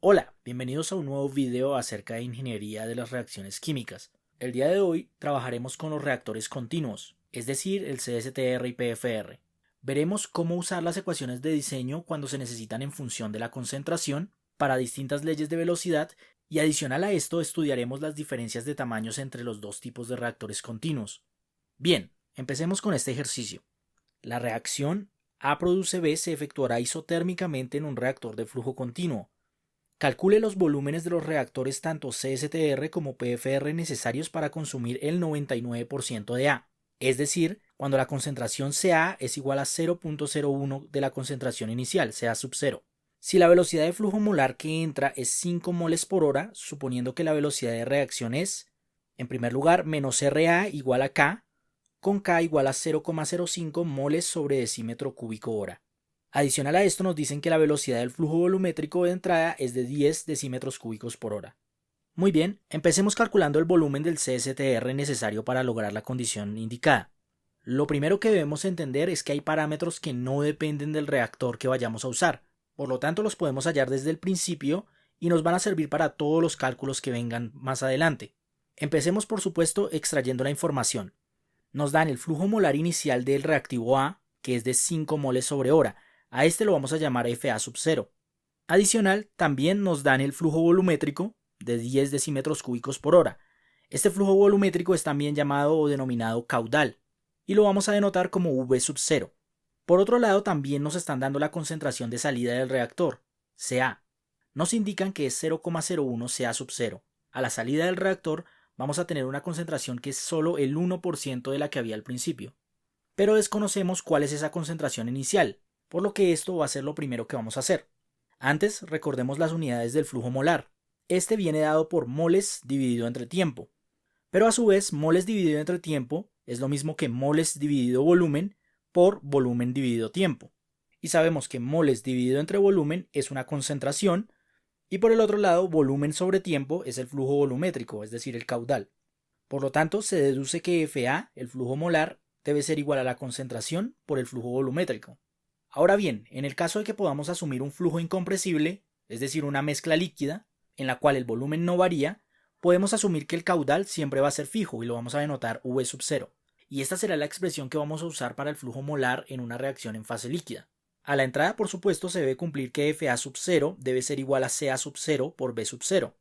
Hola, bienvenidos a un nuevo video acerca de ingeniería de las reacciones químicas. El día de hoy trabajaremos con los reactores continuos, es decir, el CSTR y PFR. Veremos cómo usar las ecuaciones de diseño cuando se necesitan en función de la concentración, para distintas leyes de velocidad, y adicional a esto estudiaremos las diferencias de tamaños entre los dos tipos de reactores continuos. Bien, empecemos con este ejercicio. La reacción A produce B se efectuará isotérmicamente en un reactor de flujo continuo. Calcule los volúmenes de los reactores tanto CSTR como PFR necesarios para consumir el 99% de A, es decir, cuando la concentración CA es igual a 0.01 de la concentración inicial, CA sub 0. Si la velocidad de flujo molar que entra es 5 moles por hora, suponiendo que la velocidad de reacción es, en primer lugar, menos RA igual a K, con K igual a 0,05 moles sobre decímetro cúbico hora. Adicional a esto nos dicen que la velocidad del flujo volumétrico de entrada es de 10 decímetros cúbicos por hora. Muy bien, empecemos calculando el volumen del CSTR necesario para lograr la condición indicada. Lo primero que debemos entender es que hay parámetros que no dependen del reactor que vayamos a usar, por lo tanto los podemos hallar desde el principio y nos van a servir para todos los cálculos que vengan más adelante. Empecemos por supuesto extrayendo la información. Nos dan el flujo molar inicial del reactivo A, que es de 5 moles sobre hora. A este lo vamos a llamar FA sub 0. Adicional, también nos dan el flujo volumétrico de 10 decímetros cúbicos por hora. Este flujo volumétrico es también llamado o denominado caudal, y lo vamos a denotar como V sub 0. Por otro lado, también nos están dando la concentración de salida del reactor, Ca. Nos indican que es 0,01 Ca sub 0. A la salida del reactor vamos a tener una concentración que es solo el 1% de la que había al principio. Pero desconocemos cuál es esa concentración inicial, por lo que esto va a ser lo primero que vamos a hacer. Antes, recordemos las unidades del flujo molar. Este viene dado por moles dividido entre tiempo. Pero a su vez, moles dividido entre tiempo es lo mismo que moles dividido volumen por volumen dividido tiempo. Y sabemos que moles dividido entre volumen es una concentración, y por el otro lado, volumen sobre tiempo es el flujo volumétrico, es decir, el caudal. Por lo tanto, se deduce que FA, el flujo molar, debe ser igual a la concentración por el flujo volumétrico. Ahora bien, en el caso de que podamos asumir un flujo incompresible, es decir, una mezcla líquida, en la cual el volumen no varía, podemos asumir que el caudal siempre va a ser fijo y lo vamos a denotar V sub 0. Y esta será la expresión que vamos a usar para el flujo molar en una reacción en fase líquida. A la entrada, por supuesto, se debe cumplir que FA sub 0 debe ser igual a Ca sub 0 por B sub 0.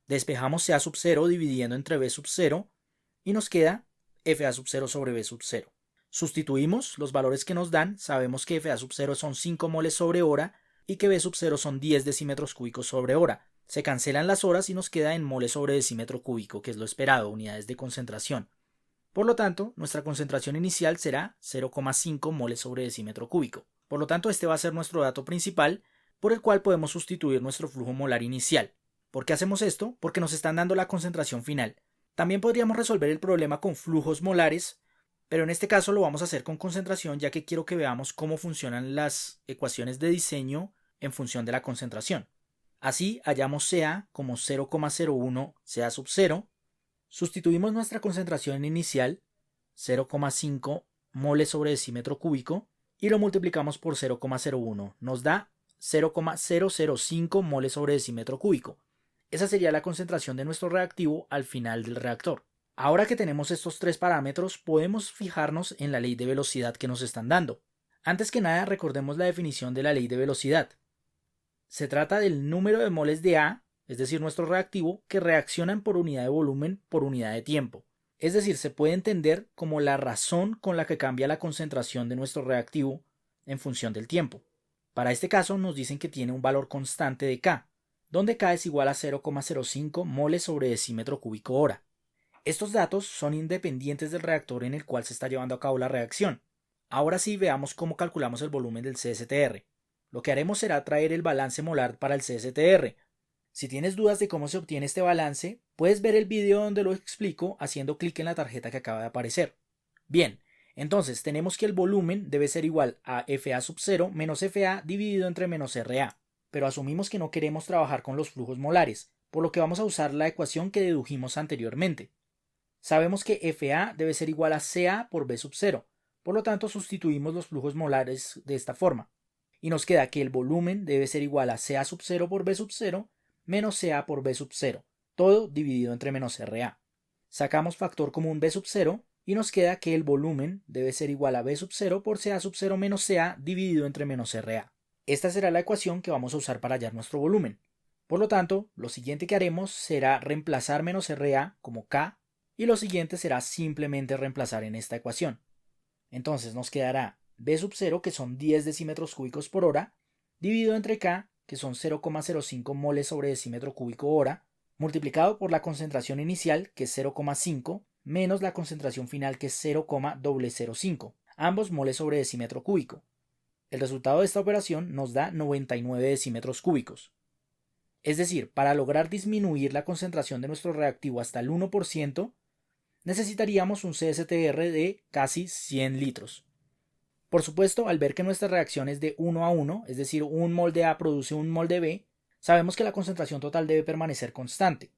Despejamos Ca sub 0 dividiendo entre B sub 0 y nos queda FA sub 0 sobre B sub 0. Sustituimos los valores que nos dan, sabemos que FA sub 0 son 5 moles sobre hora y que B sub 0 son 10 decímetros cúbicos sobre hora. Se cancelan las horas y nos queda en moles sobre decímetro cúbico, que es lo esperado, unidades de concentración. Por lo tanto, nuestra concentración inicial será 0,5 moles sobre decímetro cúbico. Por lo tanto, este va a ser nuestro dato principal, por el cual podemos sustituir nuestro flujo molar inicial. ¿Por qué hacemos esto? Porque nos están dando la concentración final. También podríamos resolver el problema con flujos molares, pero en este caso lo vamos a hacer con concentración, ya que quiero que veamos cómo funcionan las ecuaciones de diseño en función de la concentración. Así hallamos Ca como 0,01 Ca sub 0, sustituimos nuestra concentración inicial, 0,5 moles sobre decímetro cúbico, y lo multiplicamos por 0,01, nos da 0,005 moles sobre decímetro cúbico. Esa sería la concentración de nuestro reactivo al final del reactor. Ahora que tenemos estos tres parámetros, podemos fijarnos en la ley de velocidad que nos están dando. Antes que nada, recordemos la definición de la ley de velocidad. Se trata del número de moles de A, es decir, nuestro reactivo, que reaccionan por unidad de volumen por unidad de tiempo. Es decir, se puede entender como la razón con la que cambia la concentración de nuestro reactivo en función del tiempo. Para este caso nos dicen que tiene un valor constante de K, donde K es igual a 0,05 moles sobre decímetro cúbico hora. Estos datos son independientes del reactor en el cual se está llevando a cabo la reacción. Ahora sí, veamos cómo calculamos el volumen del CSTR. Lo que haremos será traer el balance molar para el CSTR. Si tienes dudas de cómo se obtiene este balance, puedes ver el video donde lo explico haciendo clic en la tarjeta que acaba de aparecer. Bien, entonces tenemos que el volumen debe ser igual a FA sub 0 menos FA dividido entre menos RA. Pero asumimos que no queremos trabajar con los flujos molares, por lo que vamos a usar la ecuación que dedujimos anteriormente. Sabemos que FA debe ser igual a Ca por B sub 0, por lo tanto sustituimos los flujos molares de esta forma. Y nos queda que el volumen debe ser igual a Ca sub 0 por B sub 0 menos Ca por B sub 0, todo dividido entre menos Ra. Sacamos factor común B sub 0 y nos queda que el volumen debe ser igual a B sub 0 por Ca sub 0 menos Ca dividido entre menos Ra. Esta será la ecuación que vamos a usar para hallar nuestro volumen. Por lo tanto, lo siguiente que haremos será reemplazar menos Ra como K y lo siguiente será simplemente reemplazar en esta ecuación. Entonces nos quedará B sub 0, que son 10 decímetros cúbicos por hora, dividido entre K, que son 0,05 moles sobre decímetro cúbico hora, multiplicado por la concentración inicial, que es 0,5, menos la concentración final, que es 0,005, ambos moles sobre decímetro cúbico. El resultado de esta operación nos da 99 decímetros cúbicos. Es decir, para lograr disminuir la concentración de nuestro reactivo hasta el 1%, necesitaríamos un CSTR de casi 100 litros. Por supuesto, al ver que nuestra reacción es de 1 a 1, es decir, un mol de A produce un mol de B, sabemos que la concentración total debe permanecer constante.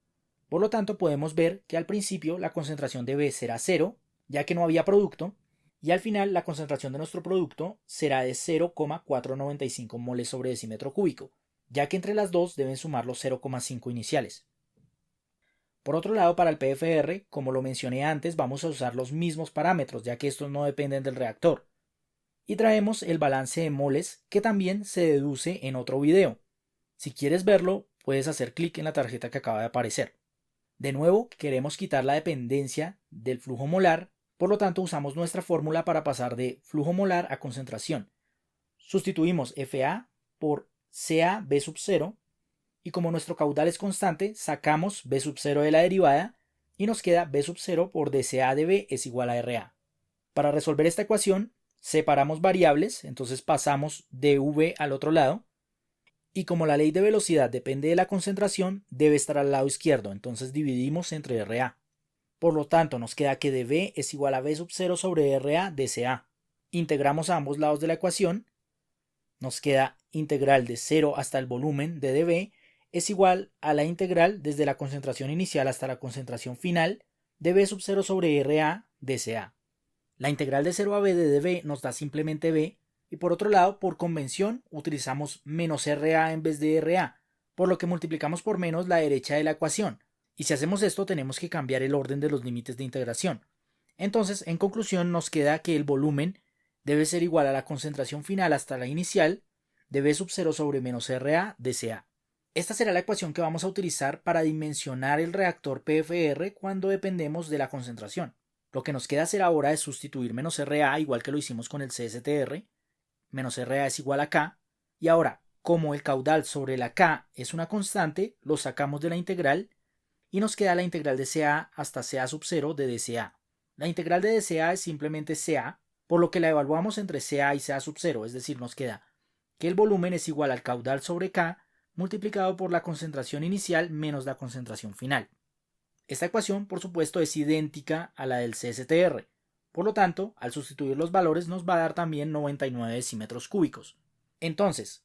Por lo tanto, podemos ver que al principio la concentración de B será 0, ya que no había producto, y al final la concentración de nuestro producto será de 0,495 moles sobre decímetro cúbico, ya que entre las dos deben sumar los 0,5 iniciales. Por otro lado, para el PFR, como lo mencioné antes, vamos a usar los mismos parámetros, ya que estos no dependen del reactor. Y traemos el balance de moles, que también se deduce en otro video. Si quieres verlo, puedes hacer clic en la tarjeta que acaba de aparecer. De nuevo, queremos quitar la dependencia del flujo molar, por lo tanto usamos nuestra fórmula para pasar de flujo molar a concentración. Sustituimos Fa por Ca B sub 0, y como nuestro caudal es constante, sacamos B sub 0 de la derivada y nos queda B sub 0 por dCA de B es igual a Ra. Para resolver esta ecuación, separamos variables, entonces pasamos de V al otro lado, y como la ley de velocidad depende de la concentración, debe estar al lado izquierdo, entonces dividimos entre Ra. Por lo tanto, nos queda que dV es igual a B sub 0 sobre Ra dCA. Integramos a ambos lados de la ecuación, nos queda integral de 0 hasta el volumen de dV es igual a la integral desde la concentración inicial hasta la concentración final de B sub 0 sobre Ra dCA. La integral de 0 a B de dV nos da simplemente B, y por otro lado, por convención, utilizamos menos Ra en vez de Ra, por lo que multiplicamos por menos la derecha de la ecuación, y si hacemos esto tenemos que cambiar el orden de los límites de integración. Entonces, en conclusión, nos queda que el volumen debe ser igual a la concentración final hasta la inicial de B sub 0 sobre menos Ra dCA. Esta será la ecuación que vamos a utilizar para dimensionar el reactor PFR cuando dependemos de la concentración. Lo que nos queda hacer ahora es sustituir menos Ra igual que lo hicimos con el CSTR, menos Ra es igual a K, y ahora, como el caudal sobre la K es una constante, lo sacamos de la integral y nos queda la integral de Ca hasta Ca sub 0 de dCA. La integral de dCA es simplemente Ca, por lo que la evaluamos entre Ca y Ca sub 0, es decir, nos queda que el volumen es igual al caudal sobre K multiplicado por la concentración inicial menos la concentración final. Esta ecuación, por supuesto, es idéntica a la del CSTR. Por lo tanto, al sustituir los valores nos va a dar también 99 decímetros cúbicos. Entonces,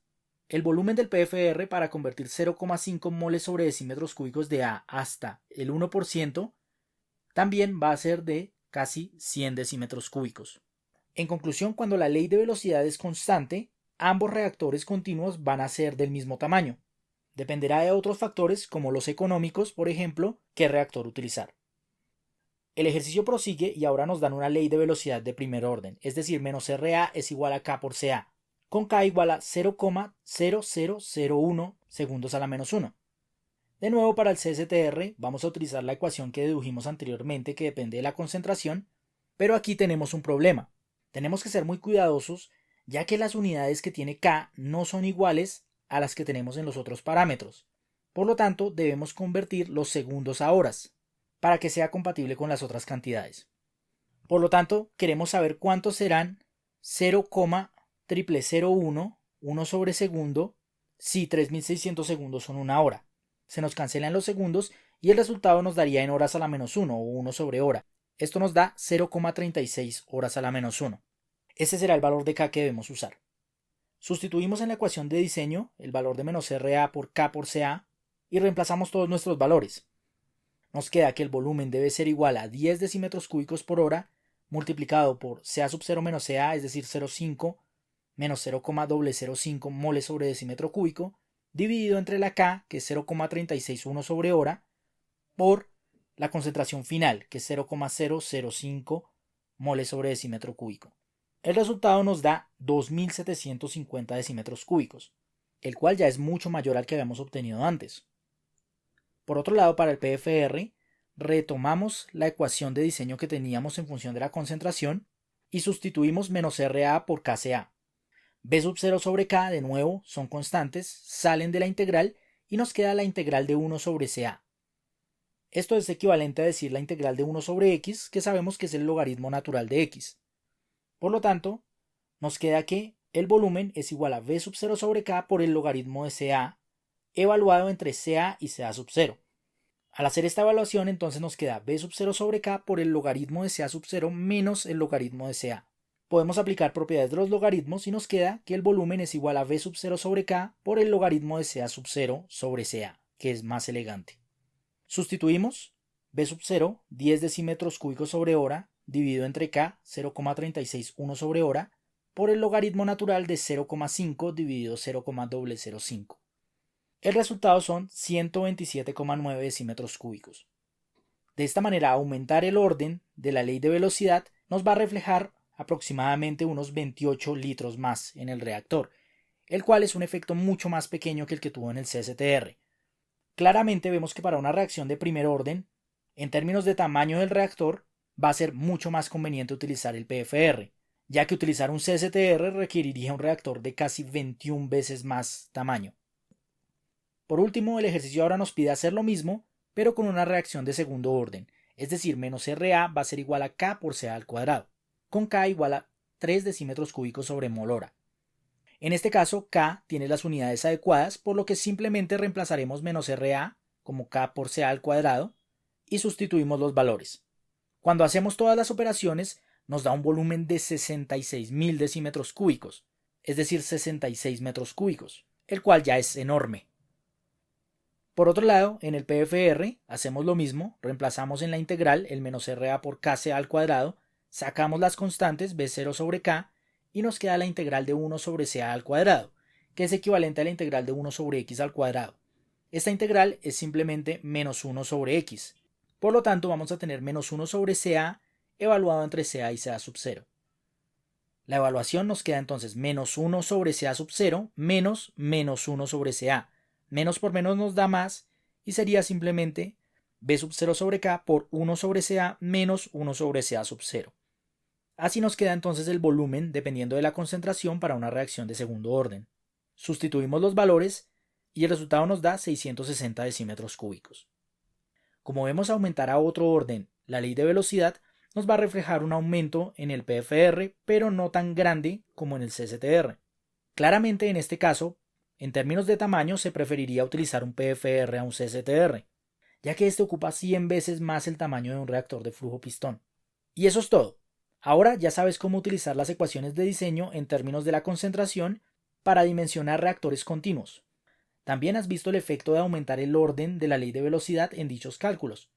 el volumen del PFR para convertir 0,5 moles sobre decímetros cúbicos de A hasta el 1% también va a ser de casi 100 decímetros cúbicos. En conclusión, cuando la ley de velocidad es constante, ambos reactores continuos van a ser del mismo tamaño. Dependerá de otros factores como los económicos, por ejemplo, qué reactor utilizar. El ejercicio prosigue y ahora nos dan una ley de velocidad de primer orden, es decir, menos Ra es igual a K por Ca, con K igual a 0,0001 segundos a la menos 1. De nuevo, para el CSTR vamos a utilizar la ecuación que dedujimos anteriormente que depende de la concentración, pero aquí tenemos un problema. Tenemos que ser muy cuidadosos ya que las unidades que tiene K no son iguales a las que tenemos en los otros parámetros. Por lo tanto, debemos convertir los segundos a horas para que sea compatible con las otras cantidades. Por lo tanto, queremos saber cuántos serán 0,0001 1 sobre segundo si 3600 segundos son una hora. Se nos cancelan los segundos y el resultado nos daría en horas a la menos 1 o 1 sobre hora. Esto nos da 0,36 horas a la menos 1. Ese será el valor de K que debemos usar. Sustituimos en la ecuación de diseño el valor de menos Ra por K por Ca y reemplazamos todos nuestros valores. Nos queda que el volumen debe ser igual a 10 decímetros cúbicos por hora multiplicado por Ca sub 0 menos Ca, es decir, 0,5 menos 0,005 moles sobre decímetro cúbico, dividido entre la K, que es 0,361 sobre hora, por la concentración final, que es 0,005 moles sobre decímetro cúbico. El resultado nos da 2750 decímetros cúbicos, el cual ya es mucho mayor al que habíamos obtenido antes. Por otro lado, para el PFR, retomamos la ecuación de diseño que teníamos en función de la concentración y sustituimos menos RA por KCA. B sub 0 sobre K, de nuevo, son constantes, salen de la integral y nos queda la integral de 1 sobre CA. Esto es equivalente a decir la integral de 1 sobre X, que sabemos que es el logaritmo natural de X. Por lo tanto, nos queda que el volumen es igual a B sub 0 sobre K por el logaritmo de CA, evaluado entre CA y CA sub 0. Al hacer esta evaluación, entonces nos queda B sub 0 sobre K por el logaritmo de CA sub 0 menos el logaritmo de CA. Podemos aplicar propiedades de los logaritmos y nos queda que el volumen es igual a B sub 0 sobre K por el logaritmo de CA sub 0 sobre CA, que es más elegante. Sustituimos B sub 0, 10 decímetros cúbicos sobre hora, dividido entre K, 0,361 sobre hora, por el logaritmo natural de 0,5 dividido 0,005. El resultado son 127,9 decímetros cúbicos. De esta manera, aumentar el orden de la ley de velocidad nos va a reflejar aproximadamente unos 28 litros más en el reactor, el cual es un efecto mucho más pequeño que el que tuvo en el CSTR. Claramente vemos que para una reacción de primer orden, en términos de tamaño del reactor, va a ser mucho más conveniente utilizar el PFR, ya que utilizar un CSTR requeriría un reactor de casi 21 veces más tamaño. Por último, el ejercicio ahora nos pide hacer lo mismo, pero con una reacción de segundo orden, es decir, menos RA va a ser igual a K por CA al cuadrado, con K igual a 3 decímetros cúbicos sobre mol hora. En este caso, K tiene las unidades adecuadas, por lo que simplemente reemplazaremos menos RA como K por CA al cuadrado y sustituimos los valores. Cuando hacemos todas las operaciones, nos da un volumen de 66.000 decímetros cúbicos, es decir, 66 metros cúbicos, el cual ya es enorme. Por otro lado, en el PFR hacemos lo mismo, reemplazamos en la integral el menos RA por KCA al cuadrado, sacamos las constantes B0 sobre K y nos queda la integral de 1 sobre CA al cuadrado, que es equivalente a la integral de 1 sobre X al cuadrado. Esta integral es simplemente menos 1 sobre X, por lo tanto vamos a tener menos 1 sobre CA evaluado entre CA y CA sub 0. La evaluación nos queda entonces menos 1 sobre CA sub 0 menos menos 1 sobre CA. Menos por menos nos da más y sería simplemente B sub 0 sobre K por 1 sobre CA menos 1 sobre CA sub 0. Así nos queda entonces el volumen dependiendo de la concentración para una reacción de segundo orden. Sustituimos los valores y el resultado nos da 660 decímetros cúbicos. Como vemos aumentar a otro orden la ley de velocidad, nos va a reflejar un aumento en el PFR, pero no tan grande como en el CSTR. Claramente en este caso, en términos de tamaño se preferiría utilizar un PFR a un CSTR, ya que este ocupa 100 veces más el tamaño de un reactor de flujo pistón. Y eso es todo. Ahora ya sabes cómo utilizar las ecuaciones de diseño en términos de la concentración para dimensionar reactores continuos. También has visto el efecto de aumentar el orden de la ley de velocidad en dichos cálculos.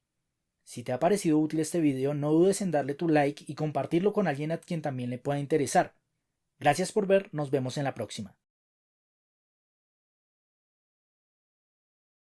Si te ha parecido útil este video, no dudes en darle tu like y compartirlo con alguien a quien también le pueda interesar. Gracias por ver, nos vemos en la próxima.